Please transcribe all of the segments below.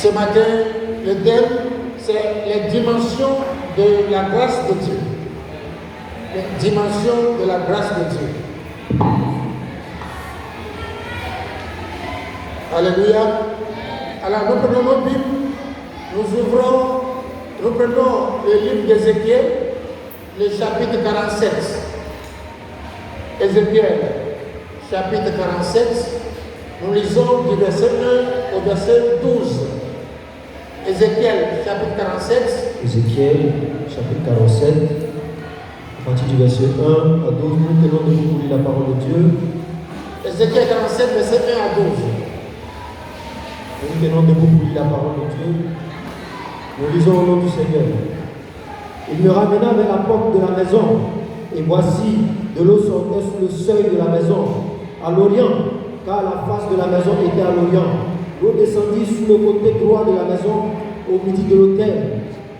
Ce matin, le thème, c'est les dimensions de la grâce de Dieu. Les dimensions de la grâce de Dieu. Alléluia. Alors, nous prenons nos Bibles, nous prenons le livre d'Ézéchiel, le chapitre 47. Ézéchiel, chapitre 47, nous lisons du verset 1 au verset 12. Ézéchiel, chapitre 47. Ézéchiel, chapitre 47, à partir du verset 1 à 12, nous tenons de vous lire la parole de Dieu. Ézéchiel 47, verset 1 à 12. Nous tenons de vous lire la parole de Dieu. Nous lisons au nom du Seigneur. Il me ramena vers la porte de la maison, et voici, de l'eau sortait sous le seuil de la maison, à l'orient, car la face de la maison était à l'orient. L'eau descendit sous le côté droit de la maison, au midi de l'autel.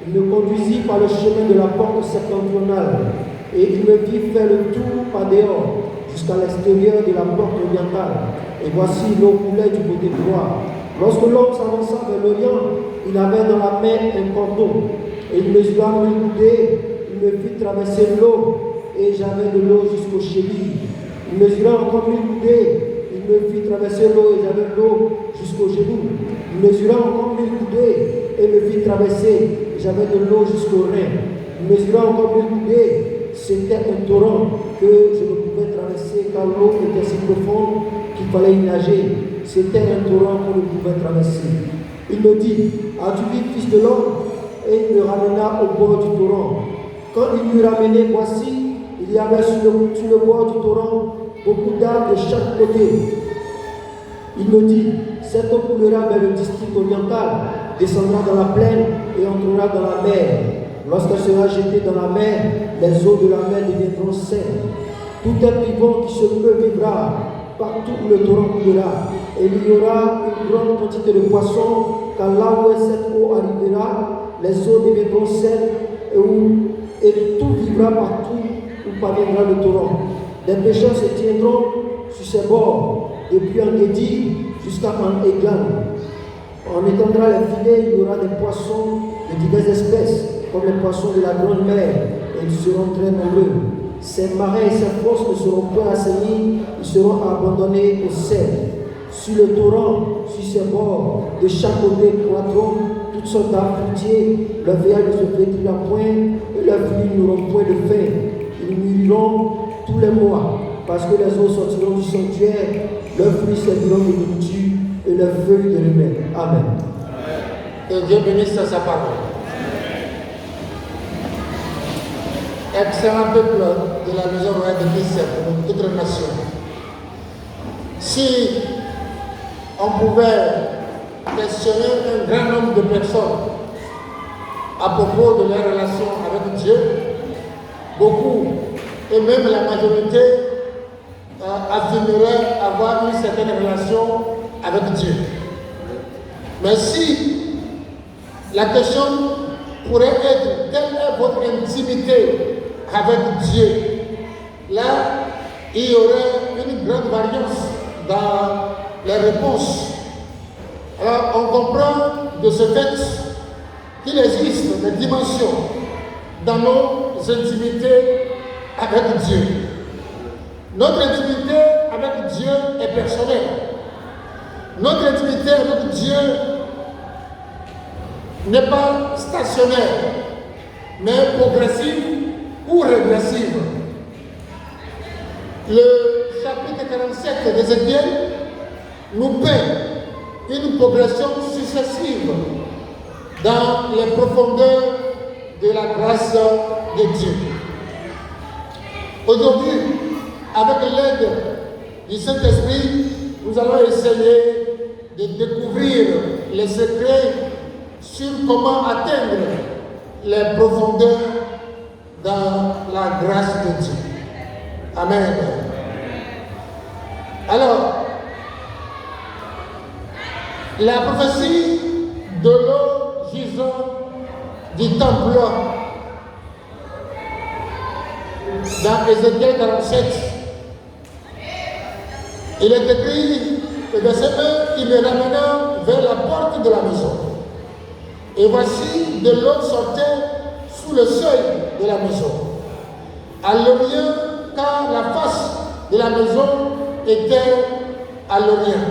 Il me conduisit par le chemin de la porte septentrionale, et il me fit faire le tour par dehors, jusqu'à l'extérieur de la porte orientale. Et voici, l'eau coulait du côté droit. Lorsque l'homme s'avança vers l'orient, il avait dans la main un cordeau, et il mesura 1000 coudées. Il me fit traverser l'eau, et j'avais de l'eau jusqu'aux chevilles. Il mesura encore 1000 coudées. Il me fit traverser l'eau, et j'avais de l'eau jusqu'aux genoux. Il mesura encore 1000 coudées, et me fit traverser, et j'avais de l'eau jusqu'aux reins. Il mesura encore 1000 coudées. C'était un torrent que je ne pouvais traverser, car l'eau était si profonde qu'il fallait y nager. C'était un torrent qu'on ne pouvait traverser. Il me dit, as-tu vu, fils de l'homme? Et il me ramena au bord du torrent. Quand il m'eut ramené, voici, il y avait sur le bord du torrent beaucoup d'arbres de chaque côté. Il me dit, cette eau coulera vers le district oriental, descendra dans la plaine et entrera dans la mer. Lorsqu'elle sera jetée dans la mer, les eaux de la mer deviendront saines. Tout être vivant qui se peut vivra partout où le torrent coulera. Et il y aura une grande quantité de poissons, car là où cette eau arrivera, les eaux deviendront saines et tout vivra partout où parviendra le torrent. Les pêcheurs se tiendront sur ses bords, depuis En-Gedi jusqu'à En-Eglan. On étendra les filets, il y aura des poissons de diverses espèces, comme les poissons de la grande mer, et ils seront très nombreux. Ces marais et ces fosses ne seront point assainis, ils seront abandonnés au sel. Sur le torrent, sur ses bords, de chaque côté croîtront toutes sortes d'arbres fruitiers, leur feuillage ne se flétrira point, et leurs fruits n'auront point de faim. Ils mûriront tous les mois, parce que les eaux sortiront du sanctuaire, leurs fruits serviront de nourriture, et leurs feuilles de remède. Amen. Que Dieu bénisse sa parole. Excellent peuple de la maison royale de Christ pour toute la nation. Si on pouvait questionner un grand nombre de personnes à propos de leur relation avec Dieu, beaucoup, et même la majorité, affirmeraient avoir une certaine relation avec Dieu. Mais si la question pourrait être quelle est votre intimité avec Dieu, là, il y aurait une grande variance dans les réponses. Alors, on comprend de ce fait qu'il existe des dimensions dans nos intimités avec Dieu. Notre intimité avec Dieu est personnelle. Notre intimité avec Dieu n'est pas stationnaire, mais progressive ou régressive. Le chapitre 47 d'Ézéchiel nous peint une progression successive dans les profondeurs de la grâce de Dieu. Aujourd'hui, avec l'aide du Saint-Esprit, nous allons essayer de découvrir les secrets sur comment atteindre les profondeurs dans la grâce de Dieu. Amen. Alors, la prophétie de l'eau gisant du temple dans Ézéchiel 47, il est écrit, le verset 1, il me ramena vers la porte de la maison. Et voici de l'eau sortait sous le seuil de la maison, à l'orient, car la face de la maison était à l'orient.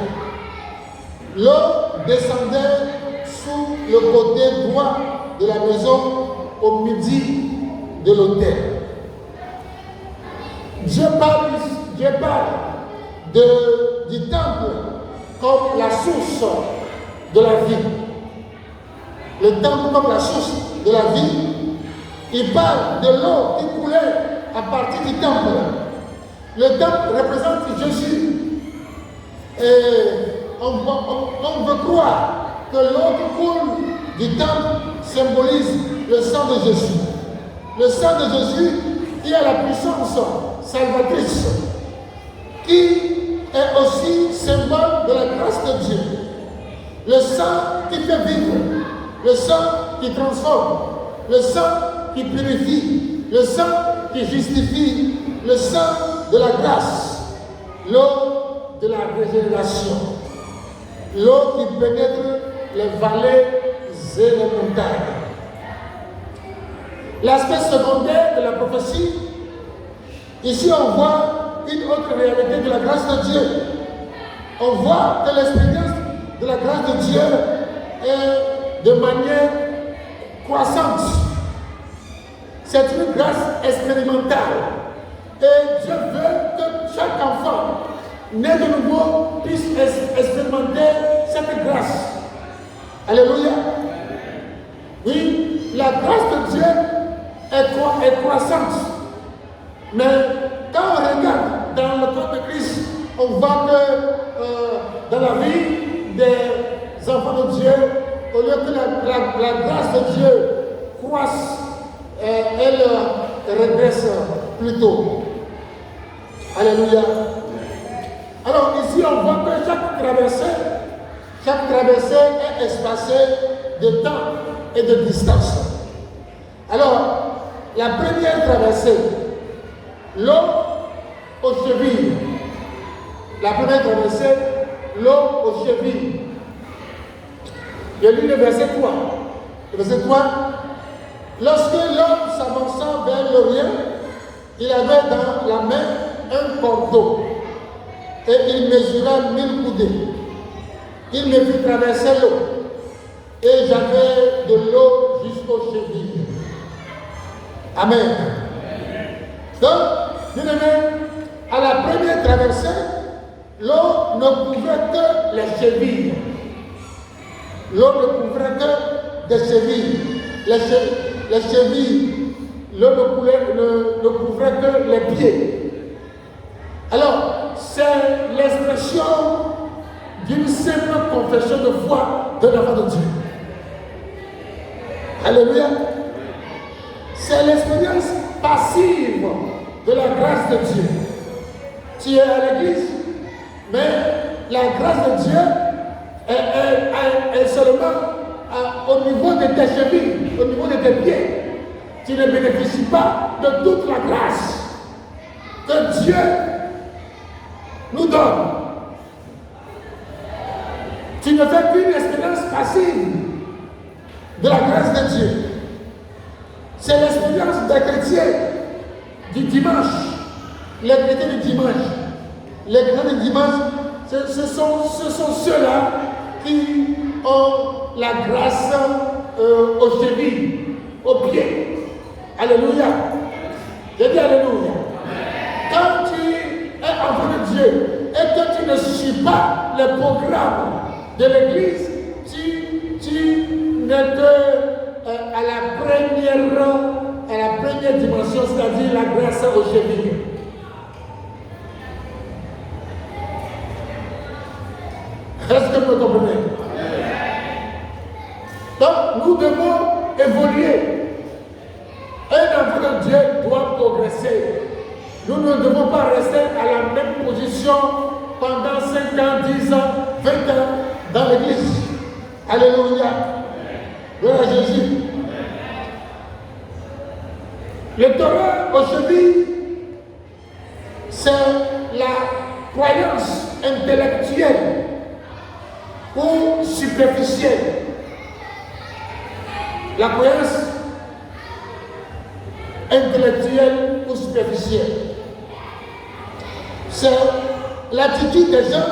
L'eau descendait sous le côté droit de la maison au midi de l'autel. Dieu parle du temple comme la source de la vie. Le temple comme la source de la vie. Il parle de l'eau qui coulait à partir du temple. Le temple représente Jésus. Et on veut croire que l'eau qui coule du temple symbolise le sang de Jésus. Le sang de Jésus qui a la puissance salvatrice, qui est aussi symbole de la grâce de Dieu. Le sang qui fait vivre, le sang qui transforme, le sang qui purifie, le sang qui justifie, le sang de la grâce, l'eau de la régénération, l'eau qui pénètre les vallées et les montagnes. L'aspect secondaire de la prophétie, ici on voit une autre réalité de la grâce de Dieu. On voit que l'expérience de la grâce de Dieu est de manière croissante. C'est une grâce expérimentale. Et Dieu veut que chaque enfant né de nouveau puisse expérimenter cette grâce. Alléluia. Oui, la grâce de Dieu est croissante. Mais quand on regarde dans le corps de Christ, on voit que dans la vie des enfants de Dieu, au lieu que la grâce de Dieu croisse, elle régresse plutôt. Alléluia. Alors ici, on voit que chaque traversée est espacée de temps et de distance. Alors, la première traversée, l'eau aux chevilles. La première traversée, l'eau aux chevilles. Je lis le verset 3. Le verset 3. Lorsque l'homme s'avança vers l'Orient, il avait dans la main un cordeau et il mesura 1000 coudées. Il me fit traverser l'eau et j'avais de l'eau jusqu'aux chevilles. Amen. Donc, bien-aimés, à la première traversée, l'eau ne couvrait que les chevilles. L'eau ne couvrait que des chevilles. Les chevilles, l'eau ne couvrait que les pieds. Alors, c'est l'expression d'une simple confession de foi de l'enfant de Dieu. Alléluia. C'est l'expérience passive de la grâce de Dieu. Tu es à l'église, mais la grâce de Dieu est seulement au niveau de tes chevilles, au niveau de tes pieds. Tu ne bénéficies pas de toute la grâce que Dieu nous donne. Tu ne fais qu'une expérience passive de la grâce de Dieu. C'est l'expérience des chrétiens du dimanche. Les chrétiens du dimanche. Les chrétiens du dimanche, ce sont ceux-là qui ont la grâce aux chevilles, aux pieds. Alléluia. Je dis Alléluia. Quand tu es enfant de Dieu et que tu ne suis pas le programme de l'Église, tu n'es que à la première dimension, c'est-à-dire la grâce aux chevilles. Est-ce que vous me comprenez? Donc, nous devons évoluer. Un enfant de Dieu doit progresser. Nous ne devons pas rester à la même position pendant 5 ans, 10 ans, 20 ans dans l'église. Alléluia. Gloire à Jésus. Le Torah aux chevilles, c'est la croyance intellectuelle ou superficielle. La croyance intellectuelle ou superficielle. C'est l'attitude des gens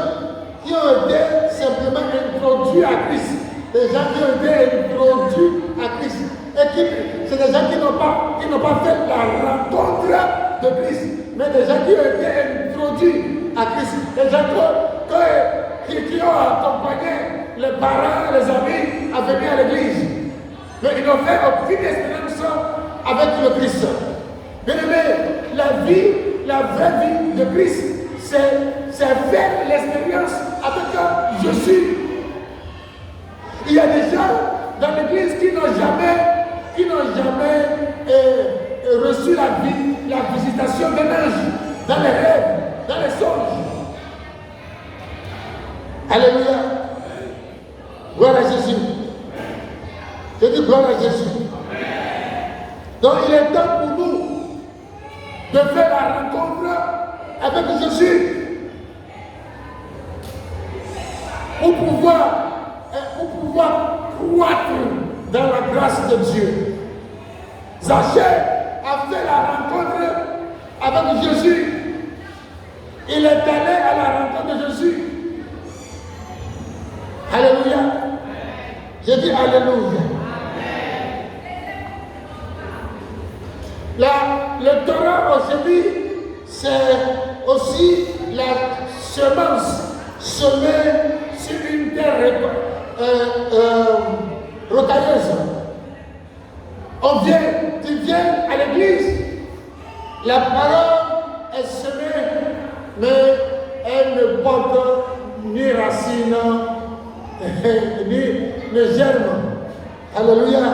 qui ont été simplement introduits à Christ. Des gens qui ont été introduits à Christ. Et c'est des gens qui n'ont pas fait la rencontre de Christ, mais des gens qui ont été introduits à Christ. Des gens qui ont accompagné les parents, les amis à venir à l'église. Mais ils n'ont fait aucune expérience avec le Christ. Bien aimé, la vraie vie de Christ, c'est faire l'expérience avec Jésus. Il y a des gens dans l'église qui n'ont jamais reçu la visitation d'un ange dans les rêves, dans les songes. Alléluia. Gloire à Jésus. Je dis gloire à Jésus. Donc il est temps pour nous de faire la rencontre avec Jésus pour pouvoir croître dans la grâce de Dieu. Zachée a fait la rencontre avec Jésus. Il est allé à la rencontre de Jésus. Alléluia. Je dis Alléluia. Le Torah aujourd'hui, c'est aussi la semence semée sur une terre rocailleuse. Tu viens à l'église, la parole est semée, mais elle ne porte ni racine, ni germe. Alléluia.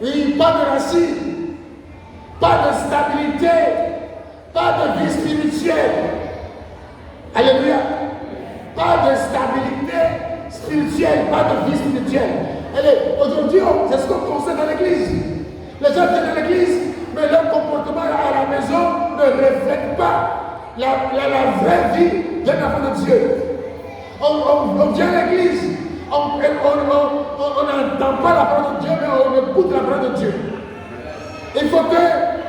Oui, pas de racine, pas de stabilité, pas de vie spirituelle. Alléluia. Pas de stabilité spirituelle, pas de vie spirituelle. Allez, aujourd'hui, c'est ce qu'on constate dans l'église. Les gens viennent à l'église, mais leur comportement à la maison ne reflète pas la vraie vie d'un enfant de Dieu. On vient à l'église, on n'entend pas la parole de Dieu, mais on écoute la parole de Dieu. Il faut que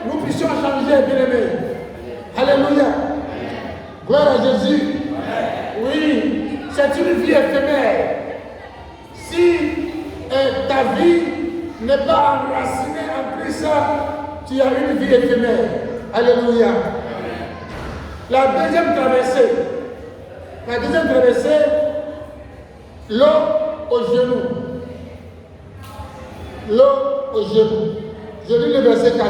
nous puissions changer, bien-aimés. Alléluia. Gloire à Jésus. Oui, c'est une vie éphémère. Si ta vie n'est pas enracinée en Christ, tu as une vie éphémère. Alléluia. La deuxième traversée, l'eau au genou. L'eau au genou. Je lis le verset 4.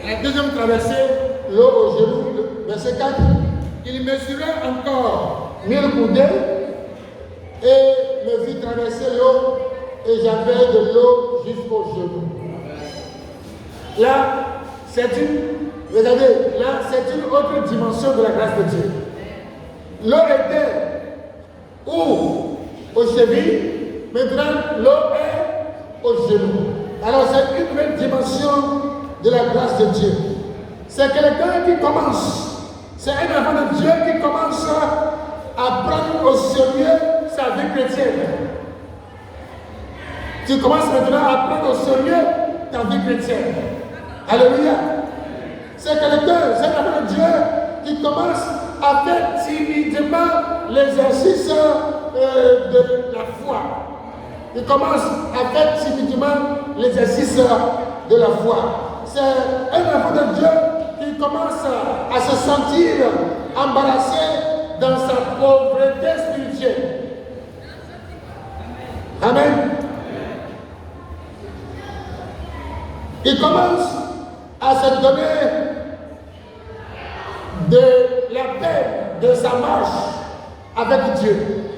La deuxième traversée, l'eau au genou, verset 4. Il mesurait encore 1000 coudées et me fit traverser l'eau et j'avais de l'eau jusqu'au genou. Là, c'est une autre dimension de la grâce de Dieu. L'eau était aux chevilles, maintenant l'eau est aux genoux. Alors c'est une nouvelle dimension de la grâce de Dieu. C'est quelqu'un qui commence, c'est un enfant de Dieu qui commence à prendre au sérieux sa vie chrétienne. Tu commences maintenant à prendre au sérieux ta vie chrétienne. Alléluia. C'est quelqu'un, c'est un enfant de Dieu qui commence à faire timidement l'exercice de la foi. Il commence à faire timidement l'exercice de la foi. C'est un enfant de Dieu qui commence à se sentir embarrassé dans sa pauvreté spirituelle. Amen. Il commence à se donner de la peine de sa marche avec Dieu.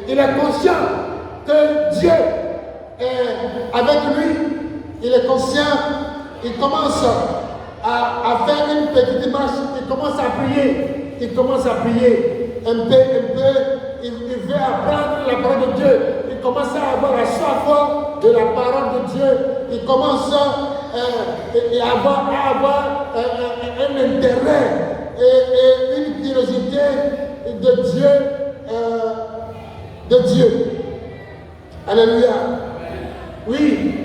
Il est conscient que Dieu est avec lui. Il est conscient. Il commence à faire une petite marche. Il commence à prier. Il commence à prier un peu. Il veut apprendre la parole de Dieu. Il commence à avoir la soif de la parole de Dieu. Il commence à avoir un intérêt et une curiosité de Dieu. Alléluia. Oui,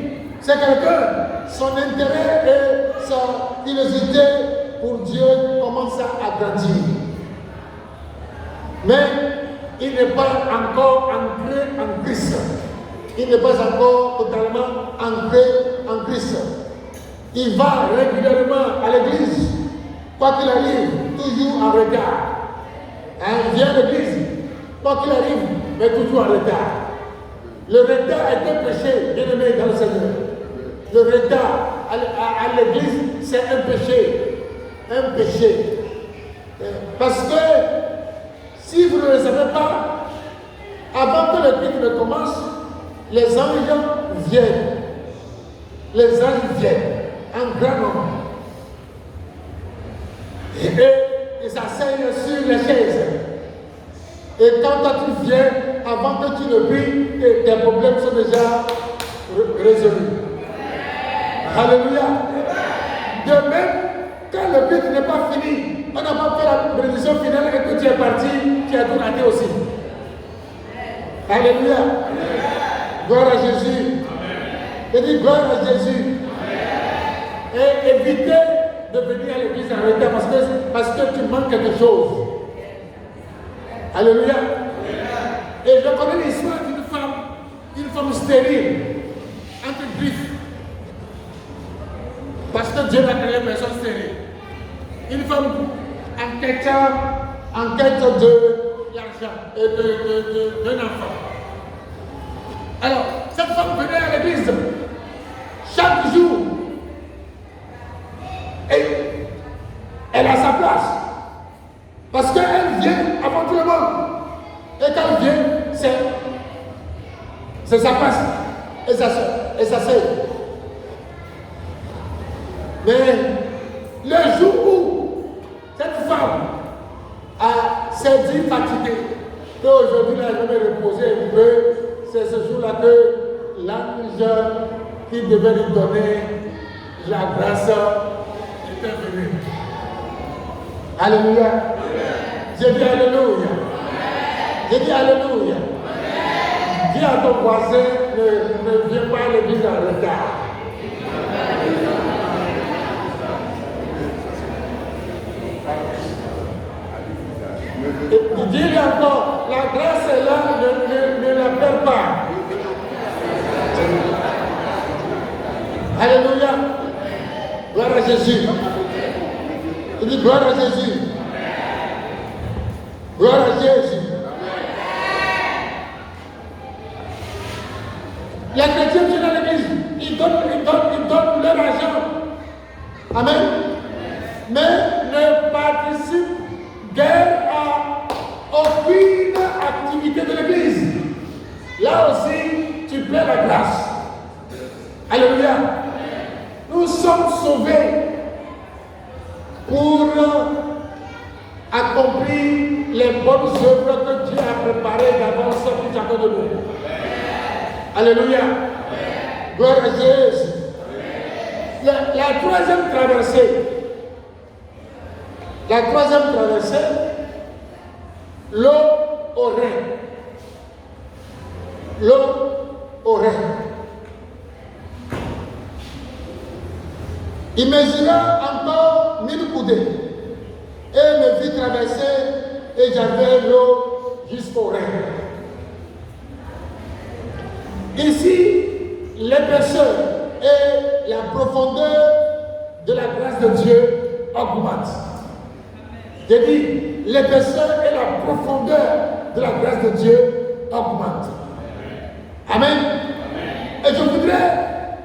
c'est quelqu'un, son intérêt et sa curiosité pour Dieu commence à grandir. Mais il n'est pas encore ancré en Christ. Il n'est pas encore totalement ancré en Christ. Il va régulièrement à l'église, quoi qu'il arrive, toujours en retard. Il vient à l'église, quoi qu'il arrive, mais toujours en retard. Le retard est un péché, bien aimé dans le Seigneur. Le retard à l'église, c'est un péché. Un péché. Parce que si vous ne le savez pas, avant que le culte ne commence, les anges viennent. Les anges viennent en grand nombre. Et ils s'asseyent sur les chaises. Et quand toi tu viens, avant que tu ne pries, tes problèmes sont déjà résolus. Alléluia. De même, quand le culte n'est pas fini, on n'a pas fait la bénédiction finale et que tu es parti, tu as tout raté aussi. Alléluia. Gloire à Jésus. Je dis gloire à Jésus. Et évitez de venir à l'église en retard parce que tu manques quelque chose. Alléluia. Et je connais l'histoire d'une femme stérile, entre griffes. Parce que Dieu n'a créé une personne stérile. Une femme en quête de l'argent, d'un enfant. Alors, cette femme venait à l'église chaque jour. Et elle a sa place. Parce qu'elle vient avant tout le monde. Et quand elle vient, c'est sa place. Et s'assied. Mais le jour où cette femme s'est dit fatiguée, qu'aujourd'hui elle devait reposer un peu, c'est ce jour-là que l'ange qui devait lui donner la grâce était venu. Alléluia. J'ai dit Alléluia. J'ai dit Alléluia. Dis à ton voisin, ne viens pas à l'église en retard. Dis-lui encore, la grâce est là, ne la perds pas. Alléluia. Gloire à Jésus. Il dit gloire à Jésus. Gloire à Jésus. Les chrétiens viennent à l'église, ils donnent leur argent. Amen. Mais ne participent guère à aucune activité de l'église. Là aussi, tu perds la grâce. Alléluia. Nous sommes sauvés pour accomplir les bonnes œuvres que Dieu a préparées d'avance pour chacun de nous. Alléluia. Gloire à Jésus. La troisième traversée. La troisième traversée, l'eau au Rhin. L'eau au Rhin. Il mesura encore 1000 coudées et me fit traverser et j'avais l'eau jusqu'au Rhin. Ici, l'épaisseur et la profondeur de la grâce de Dieu augmentent. J'ai dit, l'épaisseur et la profondeur de la grâce de Dieu augmentent. Amen. Et je voudrais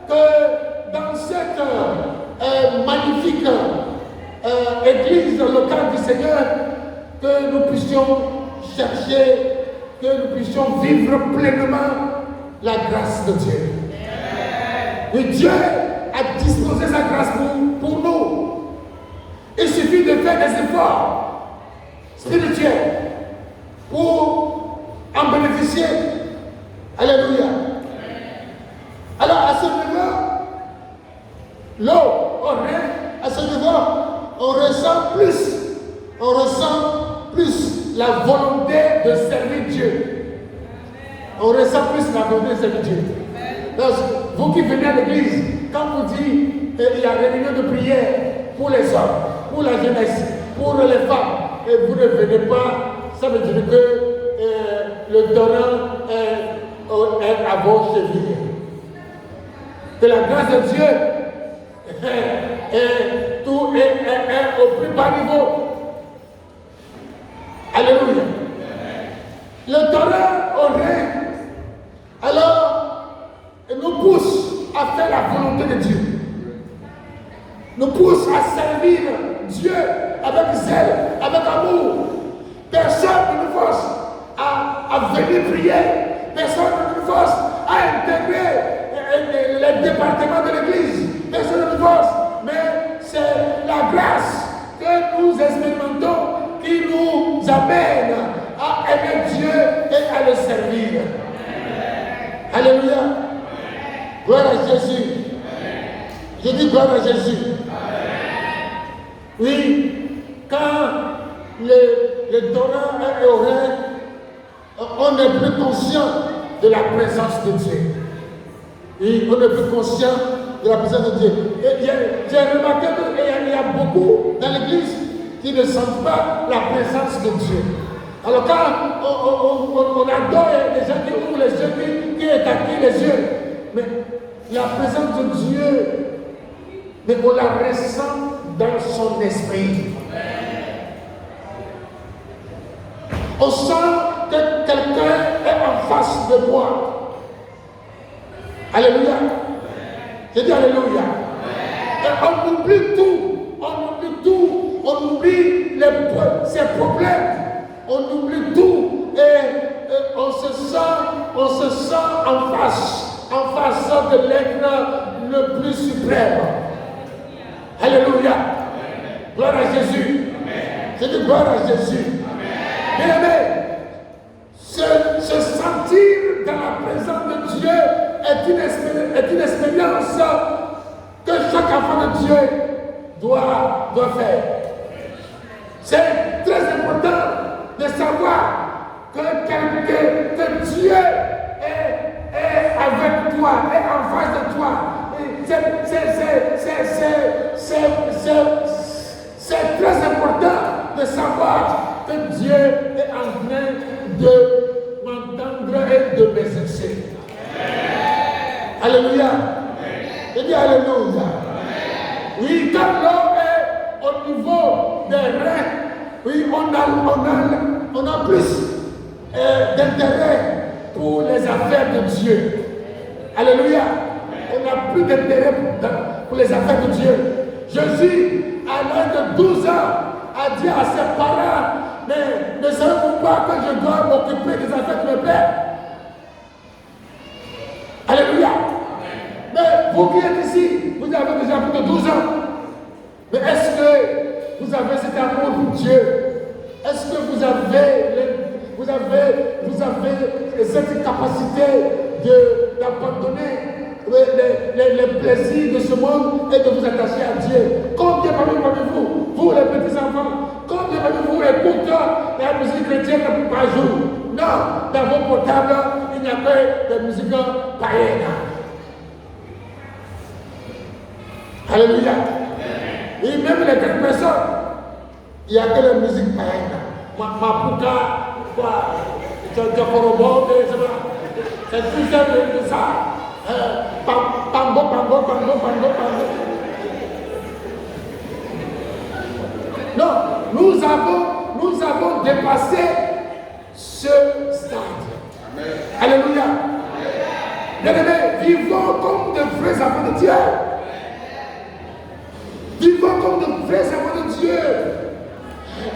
que dans cette magnifique église locale du Seigneur, que nous puissions chercher, que nous puissions vivre pleinement la grâce de Dieu. Et Dieu a disposé sa grâce pour nous. Il suffit de faire des efforts spirituels pour en bénéficier. Alléluia. Alors à ce niveau, l'eau, à ce niveau, on ressent plus la de servir Dieu. On ressent plus la volonté de servir Dieu. Donc, vous qui venez à l'église, quand vous dites il y a réunion de prière pour les hommes, pour la jeunesse, pour les femmes, et vous ne venez pas, ça veut dire que le torrent est à vos chevilles. Que la grâce de Dieu tout est au plus bas niveau. Alléluia. Le torrent au règne, alors, nous pousse à faire la volonté de Dieu. Nous pousse à servir Dieu avec zèle, avec amour. Personne ne nous force à venir prier. Personne ne nous force à intégrer les départements de l'église. Personne ne nous force. Mais c'est la grâce que nous expérimentons qui nous amène à aimer Dieu et à le servir. Alléluia. Gloire à Jésus. Je dis gloire à Jésus. Oui, quand le torrent est au règne, on n'est plus conscient de la présence de Dieu. Oui, on n'est plus conscient de la présence de Dieu. J'ai remarqué qu'il y a beaucoup dans l'église qui ne sentent pas la présence de Dieu. Alors quand on adore les gens qui ouvrent les yeux, qui étaquent les yeux, mais la présence de Dieu, mais on la ressent dans son esprit. On sent que quelqu'un est en face de moi. Alléluia. Je dis Alléluia. Et on oublie tout, on oublie ses problèmes, on oublie tout et on se sent en face de l'être le plus suprême. Alléluia. Gloire à Jésus. Je dis gloire à Jésus. Bien aimé, se sentir dans la présence de Dieu est une expérience que chaque enfant de Dieu doit faire. C'est très important de savoir que Dieu est avec toi, est en face de toi. C'est très important de savoir que Dieu est en train de m'entendre et de m'exercer. Alléluia. Je dis Alléluia. Oui, quand l'homme est au niveau des reins, oui, on a plus d'intérêt pour les affaires de Dieu. Alléluia. On n'a plus d'intérêt pour les affaires de Dieu. Jésus, à l'âge de 12 ans, a dit à ses parents, mais ne savez-vous pas que je dois m'occuper des affaires de mon Père? Alléluia. Mais vous qui êtes ici, vous avez déjà plus de 12 ans. Mais est-ce que vous avez cet amour pour Dieu? Est-ce que vous avez cette capacité d'abandonner les plaisirs de ce monde et de vous attacher à Dieu? Combien parmi vous, les petits enfants, combien parmi vous écoutent la musique chrétienne par jour? Non, dans vos portables, il n'y a que de musique païenne. Alléluia. Et même les grandes personnes, il n'y a que la musique païenne. Mapuka, c'est tout ça. Pango. Non, nous avons dépassé ce stade. Amen. Alléluia. Bien-aimés, vivons comme de vrais enfants de Dieu. Vivons comme de vrais enfants de Dieu.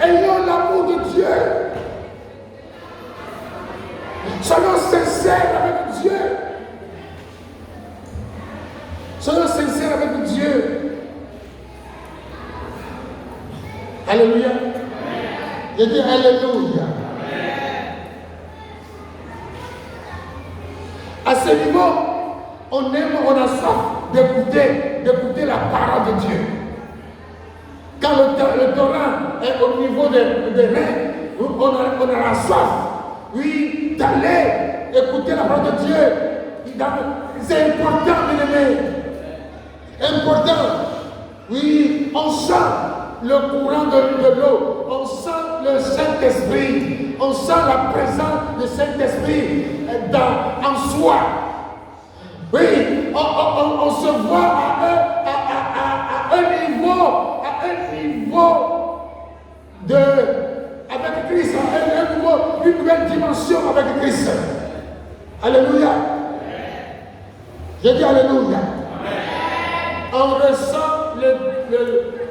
Ayons l'amour de Dieu. Soyons sincères avec Dieu. Soyons sincères avec Dieu. Alléluia. Je dis Alléluia. À ce niveau, on aime, on a soif d'écouter la parole de Dieu. Quand le torrent est au niveau des reins, on a la soif oui, d'aller écouter la parole de Dieu. C'est important, bien-aimé. Important. Oui, on sent le courant de l'eau. On sent le Saint-Esprit. On sent la présence du Saint-Esprit en soi. Oui, on se voit à un niveau avec Christ, une nouvelle dimension avec Christ. Alléluia. Je dis Alléluia. On ressent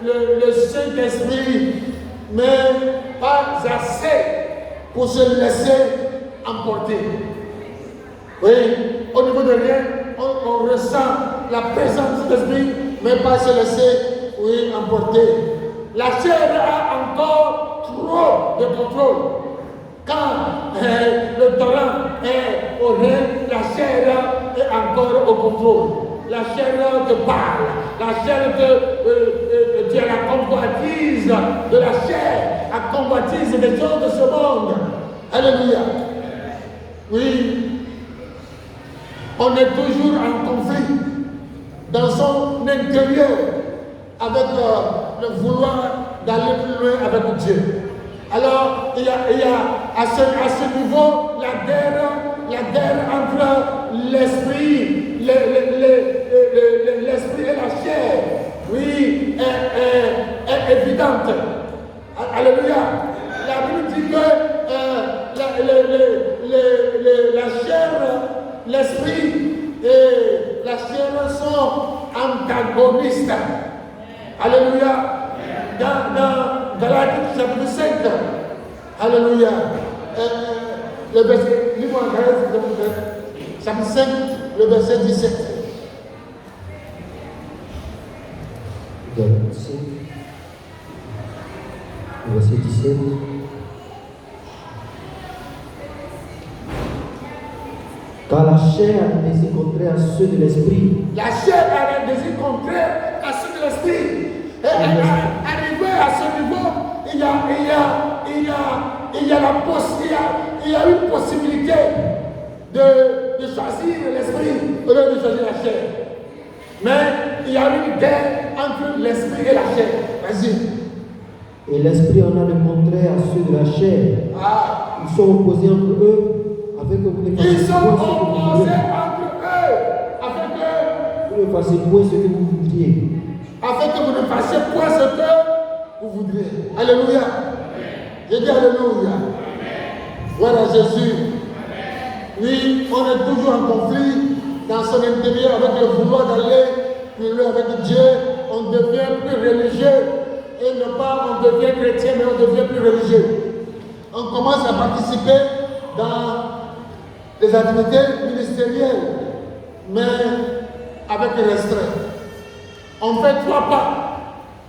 le Saint-Esprit, mais pas assez pour se laisser emporter. Oui, au niveau de rien, on ressent la présence de l'Esprit, mais pas se laisser, oui, emporter. La chair a encore trop de contrôle. Quand le torrent est au rien, la chair est encore au contrôle. La chair te parle. La chair tu as la convoitise de la chair, la convoitise des gens de ce monde. Alléluia. Oui. On est toujours en conflit dans son intérieur avec le vouloir d'aller plus loin avec Dieu. Alors, il y a à ce niveau la guerre entre l'esprit, l'esprit et la chair, oui, est évidente. Alléluia. La Bible dit que la chair, l'esprit et la chair sont antagonistes. Alléluia. Dans Galates chapitre 5. Alléluia. Le verset, lis-moi Galates chapitre 5, le verset 17. Galates 5, le verset 17. Car la chair a des désirs contraires à ceux de l'esprit. La chair a des désirs contraires à ceux de l'esprit. Et arrivé à ce niveau, il y a une possibilité de choisir l'esprit au lieu de choisir la chair. Mais il y a une guerre entre l'esprit et la chair. Vas-y. Et l'esprit en a le contraire à ceux de la chair. Ah. Ils sont opposés entre eux. Ils sont opposés entre eux, afin que vous ne fassiez point ce que vous voudriez. Afin que vous ne fassiez point ce que vous voudriez. Alléluia. Je dis Alléluia. Voilà Jésus. Oui, on est toujours en conflit dans son intérieur avec le vouloir d'aller plus loin avec Dieu. On devient plus religieux et non pas on devient chrétien, mais on devient plus religieux. On commence à participer dans les activités ministérielles, mais avec restreint. On fait 3 pas.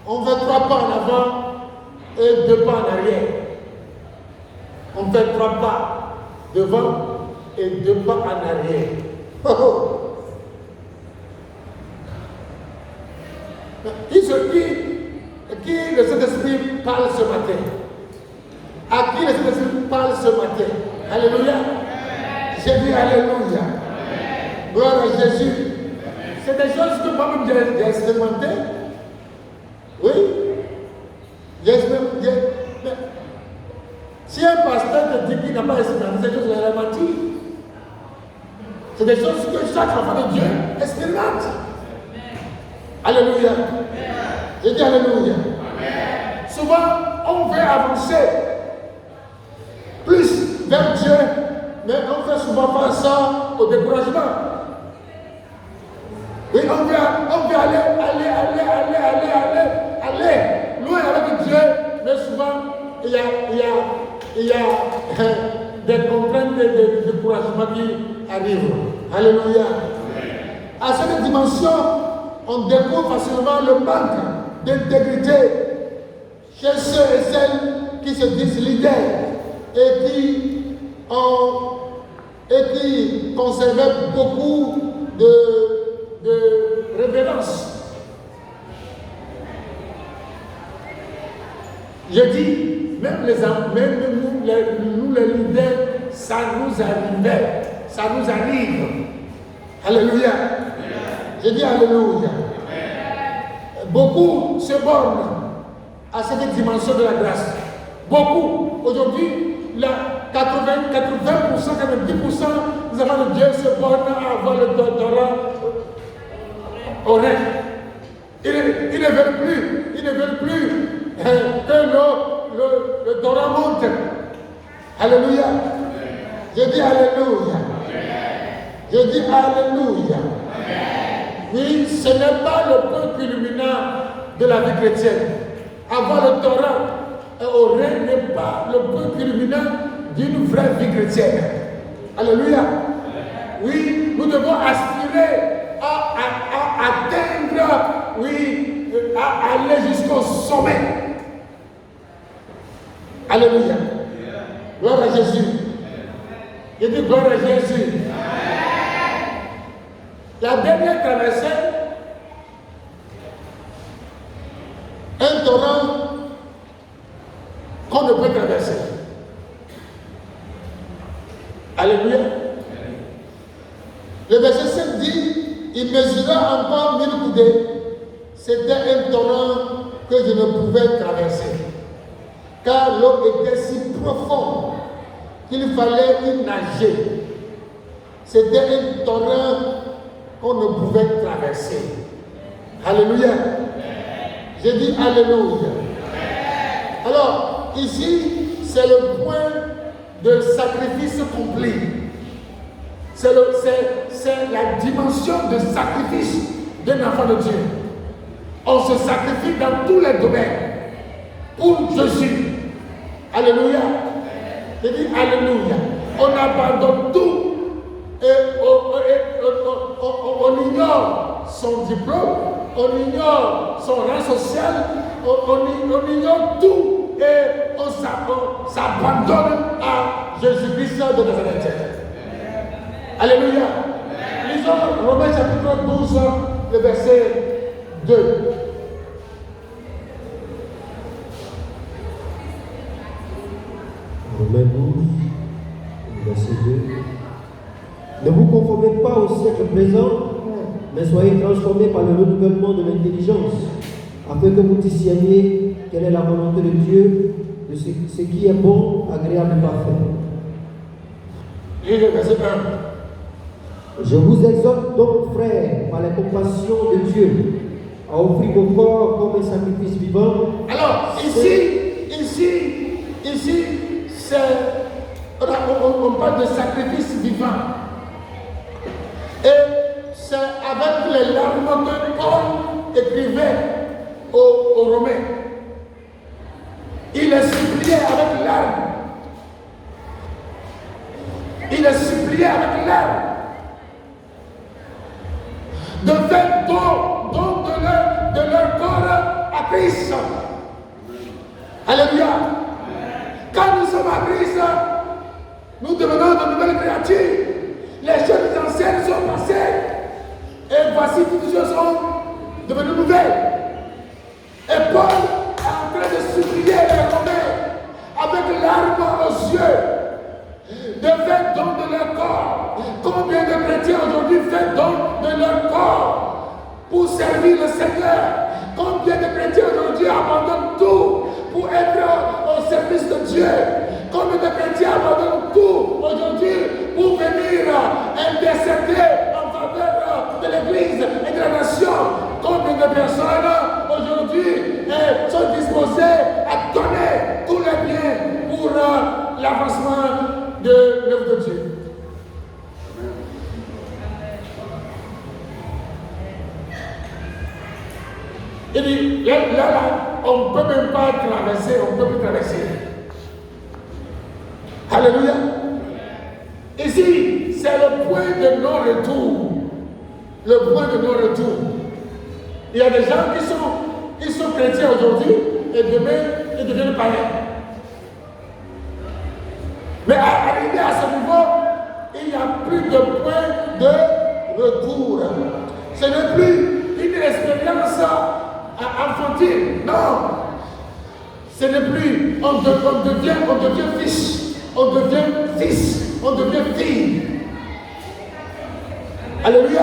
On fait 3 pas en avant et 2 pas en arrière. On fait 3 pas devant et 2 pas en arrière. Oh oh. Qui le Saint-Esprit parle ce matin? À qui le Saint-Esprit parle ce matin? Alléluia. J'ai dit Alléluia. Gloire à Jésus. C'est des choses que moi-même j'ai expérimenté. Oui. J'ai expérimenté. Si un pasteur te dit qu'il n'a pas expérimenté ces choses, il a menti. C'est des choses que chaque enfant de Dieu expérimente. Alléluia. J'ai dit Alléluia. Souvent, on veut avancer plus vers Dieu, mais on fait souvent face au découragement. Oui, on veut aller loin avec Dieu, mais souvent il y a des contraintes de découragement qui arrivent. Alléluia. À cette dimension, on découvre facilement le manque d'intégrité chez ceux et celles qui se disent leaders et qui conservaient beaucoup de révérence. Je dis, même nous les leaders ça nous arrivait, ça nous arrive. Alléluia. Je dis Alléluia. Beaucoup se bornent à cette dimension de la grâce. Beaucoup. Aujourd'hui, 80%, quand même 10% des enfants de Dieu se bornent à avoir le doctorat au règne. Ils ne veulent plus que le Torah monte. Alléluia. Je dis Alléluia. Je dis Alléluia. Oui, ce n'est pas le point culminant de la vie chrétienne. Avoir le Torah au règne n'est pas le point culminant d'une vraie vie chrétienne. Alléluia. Oui, nous devons aspirer à atteindre, oui, à aller jusqu'au sommet. Alléluia. Gloire à Jésus. Je dis gloire à Jésus. La dernière traversée, un torrent qu'on ne peut traverser. Alléluia. Le verset 5 dit, il mesura encore 1000 coudées. C'était un torrent que je ne pouvais traverser, car l'eau était si profonde qu'il fallait y nager. C'était un torrent qu'on ne pouvait traverser. Alléluia. Je dis Alléluia. Alors, ici, c'est le point de sacrifice accompli. C'est la dimension de sacrifice d'un enfant de Dieu. On se sacrifie dans tous les domaines pour Jésus. Alléluia. Je dis Alléluia. On abandonne tout et on ignore son diplôme, on ignore son rang social, on ignore tout et on s'abandonne à Jésus-Christ de Nazareth. Alléluia. Lisons Romains chapitre 12, le verset 2. Romains 12, verset 2. Ne vous conformez pas au siècle présent, mais soyez transformés par le renouvellement de l'intelligence, afin que vous discerniez quelle est la volonté de Dieu, de ce qui est bon, agréable et parfait. Et le verset 1. Je vous exhorte donc, frères, par la compassion de Dieu, à offrir vos corps comme un sacrifice vivant. Alors, ici, on parle de sacrifice vivant. Et c'est avec les larmes que Paul écrivait aux Romains. Il est supplié avec larmes. Il est supplié avec larmes de faire don de leur corps à Christ. Alléluia. Quand nous sommes à Christ, nous devenons de nouvelles créatures. Les choses anciennes sont passées. Et voici toutes les choses sont devenues nouvelles. Et Paul est en train de supplier les Romains avec larmes aux yeux de faire don de leur corps. Combien de chrétiens aujourd'hui font don de leur corps pour servir le Seigneur? Combien de chrétiens aujourd'hui abandonnent tout pour être au service de Dieu? Combien de chrétiens abandonnent tout aujourd'hui pour venir intercéder en faveur de l'Église et de la nation? Combien de personnes aujourd'hui sont disposées à donner tous les biens pour l'avancement de l'œuvre de Dieu? Il dit, là, on ne peut même pas traverser, on ne peut plus traverser. Alléluia. Ici, c'est le point de non-retour. Le point de non-retour. Il y a des gens qui sont chrétiens aujourd'hui et demain, ils deviennent païens. Mais arrivé à ce niveau, il n'y a plus de point de retour. Ce n'est plus une expérience enfantine. Non. Ce n'est plus, on devient fils. On devient fils. Alléluia.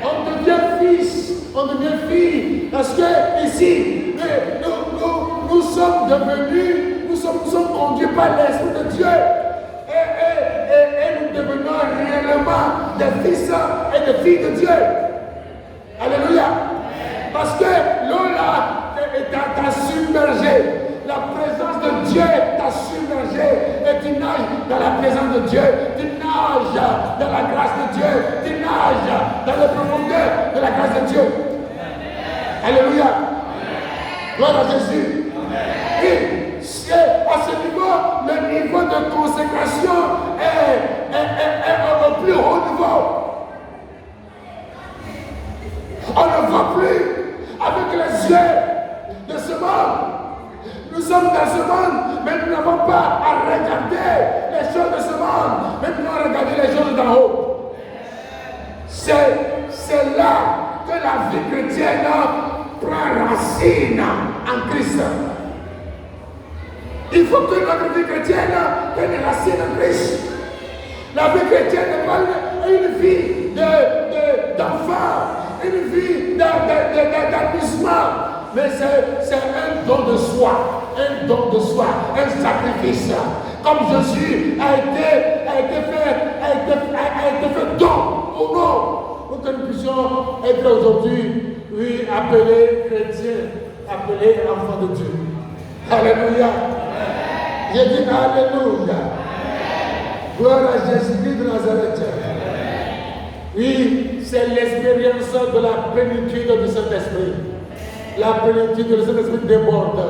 On devient fils, on devient fille. Parce que ici, nous sommes devenus, nous sommes conduits par l'Esprit de Dieu. Et nous devenons réellement des fils et des filles de Dieu. Alléluia. Parce que l'eau là t'a submergé. La présence de Dieu t'a submergé. Et tu nages dans la présence de Dieu. Tu nages dans la grâce de Dieu. Tu nages dans les profondeurs de la grâce de Dieu. Alléluia. Gloire à Jésus. Et c'est à ce niveau, le niveau de consécration est au plus haut niveau. On ne voit plus avec les yeux de ce monde. Nous sommes dans ce monde, mais nous n'avons pas à regarder les choses de ce monde, mais nous devons regarder les choses d'en haut. C'est là que la vie chrétienne prend racine en Christ. Il faut que notre vie chrétienne prenne racine en Christ. La vie chrétienne n'est pas une vie d'enfant, une vie d'amusement, mais c'est un don de soi, un sacrifice. Comme Jésus a été fait don pour nous, pour que nous puissions être aujourd'hui, oui, appelés chrétiens, appelés enfants de Dieu. Alléluia. J'ai dit Alléluia. Gloire à Jésus-Christ de Nazareth. Oui, c'est l'expérience de la plénitude du Saint-Esprit. La plénitude du Saint-Esprit déborde.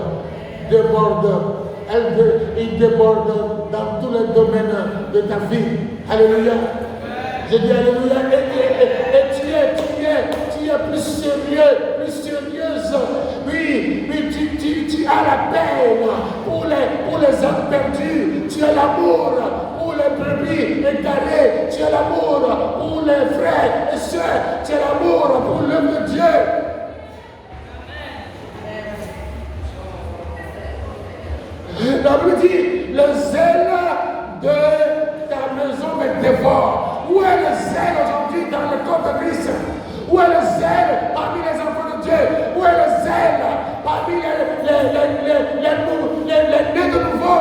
Il déborde dans tous les domaines de ta vie. Alléluia. Je dis Alléluia. Et tu es plus sérieux, plus sérieuse. Oui, tu as la peine pour les âmes perdues. Tu as l'amour pour les brebis égarées. Tu as l'amour pour les frères et sœurs. Tu as l'amour pour l'œuvre de Dieu. La Bible dit, le zèle de ta maison me dévore. Où est le zèle aujourd'hui dans le corps de Christ? Où est le zèle parmi les enfants de Dieu? Où est le zèle parmi les nés de nouveau?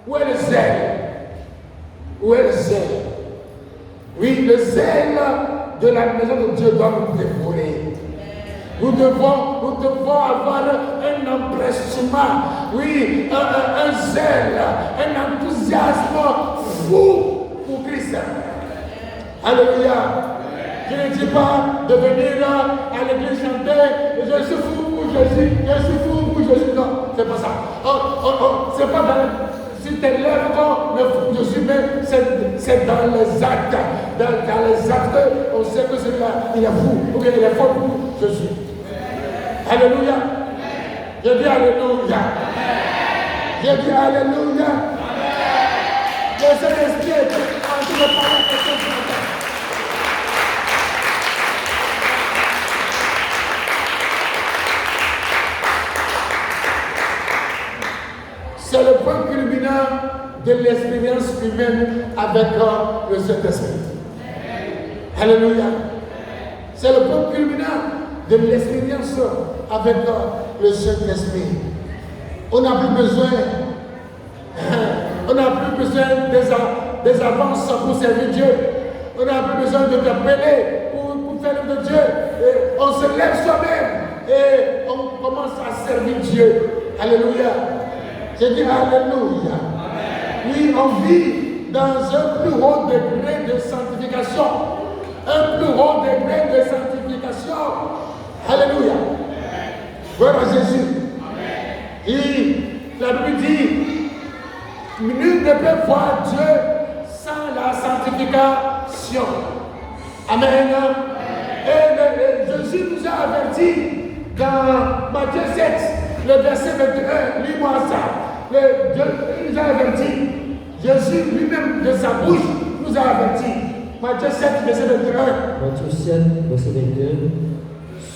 Où est le zèle? Où est le zèle? Oui, le zèle de la maison de Dieu doit nous dévorer. Nous devons avoir un empressement, oui, un zèle, un enthousiasme fou pour Christ. Alléluia. Je ne dis pas de venir à l'église chanter, je suis fou pour Jésus, je suis fou pour Jésus. Non, c'est pas ça. C'est pas sur tes lèvres qu'on le fou Jésus, mais c'est dans les actes. Dans les actes, on sait que celui-là, il est fou, ou bien il est fort pour Jésus. Alléluia. Je dis Alléluia. Je dis Alléluia. Le Saint-Esprit est en train de parler à quelqu'un ce matin. C'est le point culminant de l'expérience humaine avec le Saint-Esprit. Alléluia. C'est le point culminant de l'expérience avec le Saint-Esprit. On n'a plus besoin des avances pour servir Dieu. On n'a plus besoin de t'appeler pour faire l'œuvre de Dieu. Et on se lève soi-même et on commence à servir Dieu. Alléluia. J'ai dit Alléluia. Oui, on vit dans un plus haut degré de sanctification. Un plus haut degré de sanctification. Alléluia. Gloire à Jésus. Et la Bible dit, nul ne peut voir Dieu sans la sanctification. Amen. Et Jésus nous a avertis dans Matthieu 7, le verset 21, lis-moi ça. Dieu nous a avertis. Jésus lui-même de sa bouche nous a avertis. Matthieu 7, verset 21. Matthieu 7, verset 21.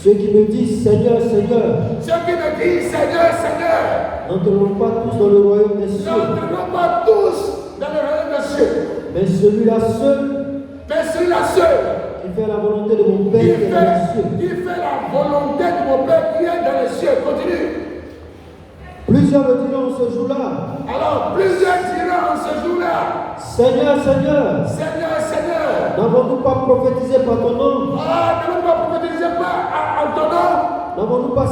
Ceux qui me disent Seigneur, Seigneur. Ceux qui me disent Seigneur, Seigneur. N'entreront pas tous dans le royaume des cieux. N'entreront pas tous dans le royaume des cieux. Mais celui-là seul. Mais celui-là seul. qui fait la volonté de mon Père qui est dans les cieux. Qui fait la volonté de mon Père qui est dans les cieux. Continue. Plusieurs me diront ce jour-là. Alors, plusieurs diront en ce jour-là. Seigneur, Seigneur. Seigneur, Seigneur. N'avons-nous pas prophétisé par ton nom? Ah, n'avons-nous pas prophétisé en ton nom? N'avons-nous pas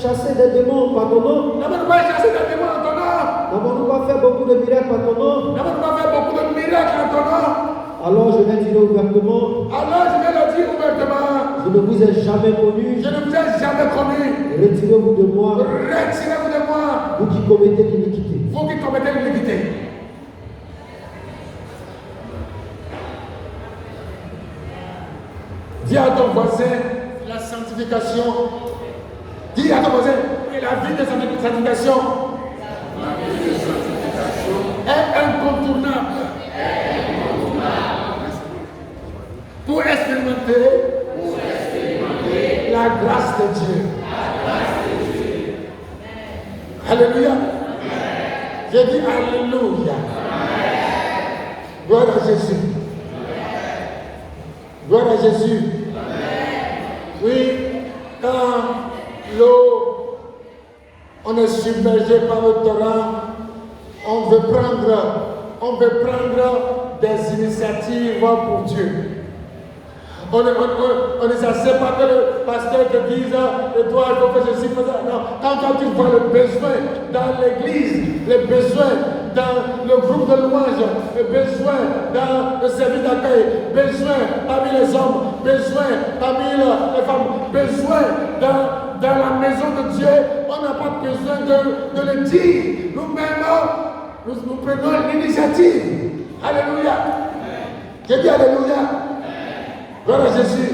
chassé des démons par ton nom? N'avons-nous pas chassé des démons en ton nom? N'avons-nous pas fait beaucoup de miracles par ton nom? N'avons-nous pas fait beaucoup de miracles en ton nom? Alors je vais dire ouvertement. Alors je vais le dire ouvertement. Je ne vous ai jamais connu. Je ne vous ai jamais connu. Retirez-vous de moi. Retirez-vous de moi. Vous qui commettez l'iniquité. Vous qui commettez l'iniquité. Dis à ton voisin la sanctification. Dis à ton voisin que la vie de sanctification est incontournable. Pour expérimenter la grâce de Dieu. Alléluia. J'ai dit Alléluia. Gloire à Jésus. Gloire à Jésus. Oui, quand l'eau, on est submergé par le torrent, on veut prendre des initiatives pour Dieu. On ne s'assied pas que le pasteur te dise, et toi, il faut faire ceci, faire ça. Non, quand tu vois le besoin dans l'église, le besoin dans le groupe de louange, le besoin dans le service d'accueil, besoin parmi les hommes, besoin parmi les femmes, besoin dans la maison de Dieu, on n'a pas besoin de le dire. Nous-mêmes, nous prenons l'initiative. Alléluia. J'ai dit Alléluia. Gloire à Jésus.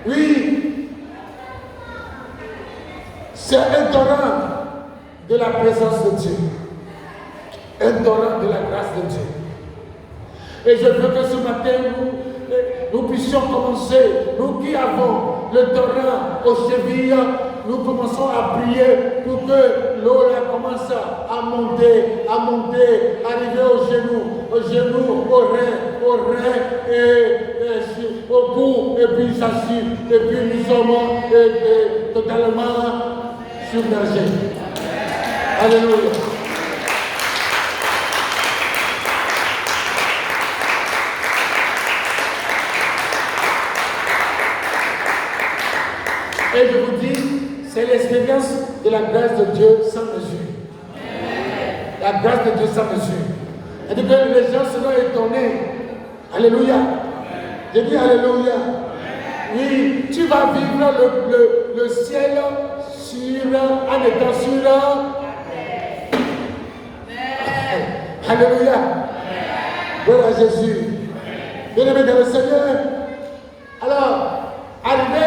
Oui, c'est un torrent de la présence de Dieu. Un torrent de la grâce de Dieu. Et je veux que ce matin, nous puissions commencer, nous qui avons le torrent aux chevilles, nous commençons à prier pour que l'eau commence à monter, arriver aux genoux, aux reins, et au bout, et puis ça suit, et puis nous sommes totalement submergés. Alléluia. Et je vous dis, c'est l'expérience de la grâce de Dieu sans mesure. La grâce de Dieu sans mesure. Et donc les gens seront étonnés. Alléluia. J'ai dit Alléluia. Oui, tu vas vivre le ciel en étant sur. Alléluia. Gloire à Jésus. Bien-aimé dans le Seigneur. Alors, arrivé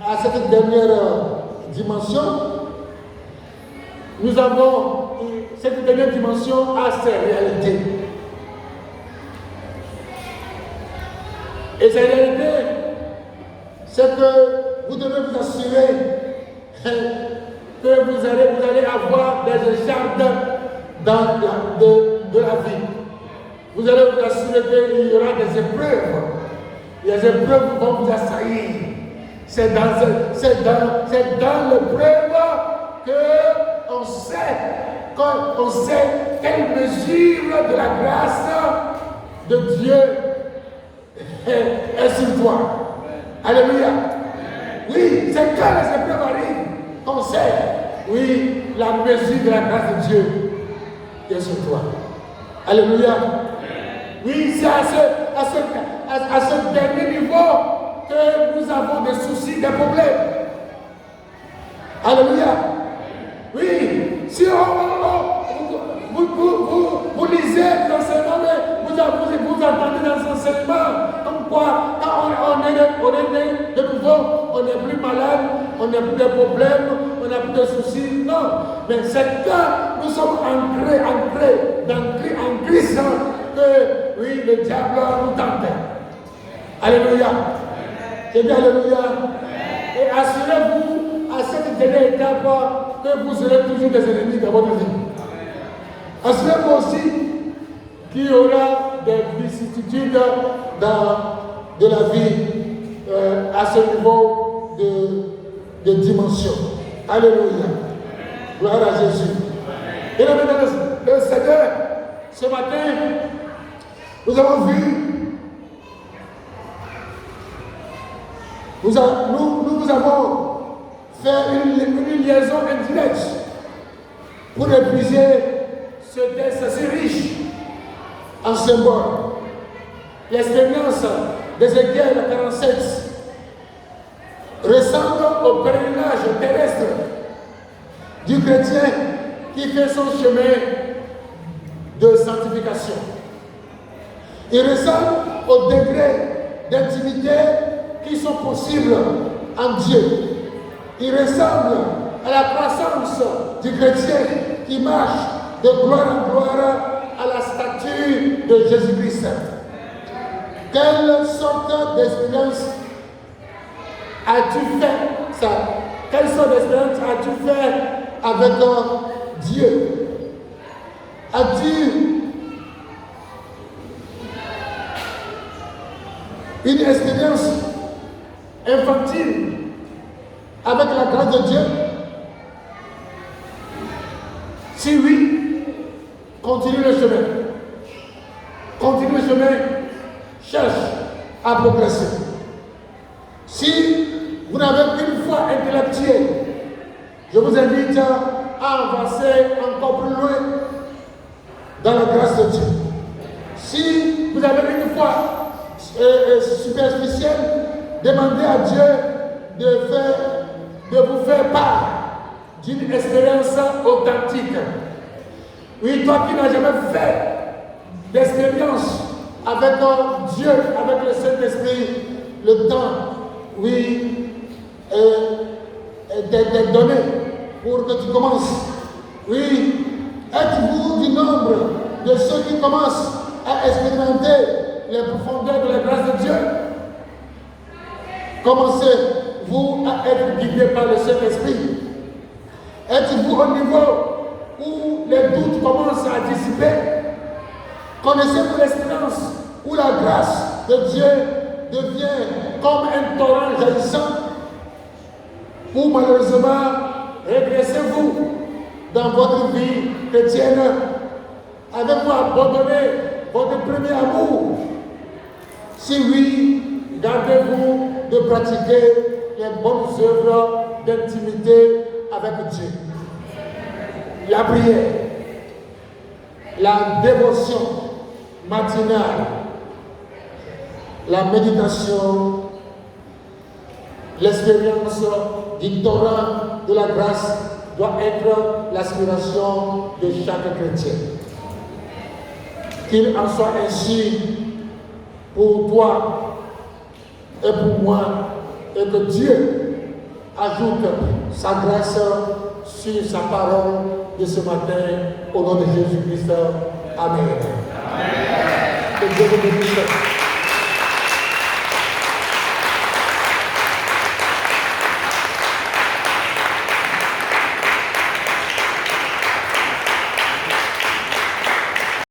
à cette dernière dimension, nous avons cette dernière dimension à ses réalités. Et ces réalités, c'est que vous devez vous assurer que vous allez avoir des écharpes de la vie. Vous allez vous assurer qu'il y aura des épreuves. Les épreuves vont vous assaillir. C'est dans l'épreuve qu'on sait quelle mesure de la grâce de Dieu est sur toi. Alléluia. Oui, c'est quand les épreuves arrivent qu'on sait, oui, la mesure de la grâce de Dieu est sur toi. Alléluia. Oui, c'est à ce dernier niveau que nous avons des soucis, des problèmes. Alléluia. Oui, si vous lisez l'enseignement, vous entendez dans l'enseignement, comme quoi, quand on est né de nouveau, on n'est plus malade, on n'a plus de problèmes, on n'a plus de soucis. Non, mais c'est quand nous sommes ancrés en Christ que, oui, le diable nous tente. Alléluia. C'est bien, alléluia. Et assurez-vous à cette dernière étape que vous serez toujours des ennemis dans votre vie. Assurez-vous aussi qu'il y aura des vicissitudes de la vie à ce niveau de dimension. Alléluia. Gloire à Jésus. Et là, le Seigneur, ce matin, nous avons vu, nous avons fait une liaison indirecte pour épuiser ce texte assez riche en symboles. L'expérience d'Ézéchiel 47 ressemble au pèlerinage terrestre du chrétien qui fait son chemin de sanctification. Il ressemble au degré d'intimité qui sont possibles en Dieu. Il ressemble à la croissance du chrétien qui marche de gloire en gloire à la statue de Jésus-Christ. Quelle sorte d'expérience as-tu fait ça? Quelle sorte d'expérience as-tu fait avec Dieu? As-tu une expérience infantile avec la grâce de Dieu? Si oui, continue le chemin. Continue le chemin. Cherche à progresser. Si vous n'avez qu'une foi intellectuelle, je vous invite à avancer encore plus loin dans la grâce de Dieu. Si vous avez une foi superficielle, demandez à Dieu de vous faire part d'une expérience authentique. Oui, toi qui n'as jamais fait d'expérience avec Dieu, avec le Saint-Esprit, le temps, oui, est donné pour que tu commences. Oui, êtes-vous du nombre de ceux qui commencent à expérimenter les profondeurs de la grâce de Dieu? Commencez-vous à être guidé par le Saint-Esprit? Êtes-vous au niveau où les doutes commencent à dissiper? Connaissez-vous l'expérience où la grâce de Dieu devient comme un torrent jaillissant? Ou malheureusement, régressez-vous dans votre vie chrétienne? Avez-vous abandonné votre premier amour? Si oui, gardez-vous de pratiquer les bonnes œuvres d'intimité avec Dieu. La prière, la dévotion matinale, la méditation, l'expérience du torrent de la grâce doit être l'aspiration de chaque chrétien. Qu'il en soit ainsi pour toi et pour moi, et que Dieu ajoute sa grâce sur sa parole de ce matin, au nom de Jésus-Christ. Amen. Que Dieu vous bénisse.